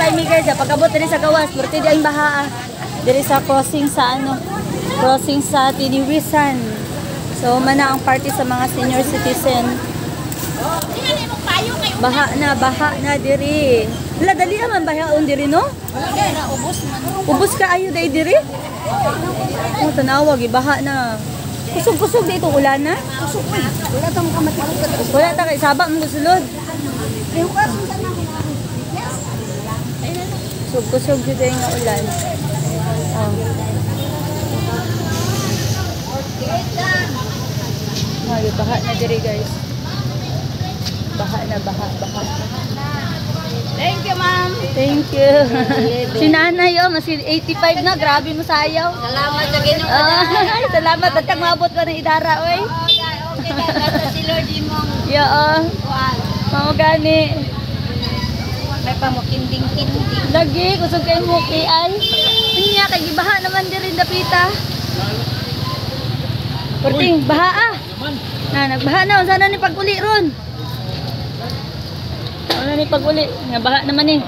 time guys, pagabot diri sa gawas, pwerte di ang baha. Diri sa crossing sa crossing sa Tiniwisan. So mana ang party sa mga senior citizen. Baha na diri. Wala dali man bahaon diri no? Ubos ka ayo dai diri. Oh tanawa gibaha na. Kusog-kusog dito ulan na. Kusog man. Wala ta mo ka matikot. Wala ta kay sabak mo sulod. Kusog-kusog dito yung ulan. Oh. Baha na diri guys. Baha na. Thank you, ma'am. Thank you. Si nanay mas 85 na, grabe mo sayaw. Salamat sa Ginoo. Ay, salamat at kang maabot ka ng idara oy. Okay, basta si Lord imong. Yo. Mao gani. May pamukinding-kinding. Lagi kusog kay mo kay ay. Unya kay gibaha naman diri dapita. Porting baha ah. Na nagbaha na sana ni paguli ron. Ano ni paguli? Nga baha naman eh.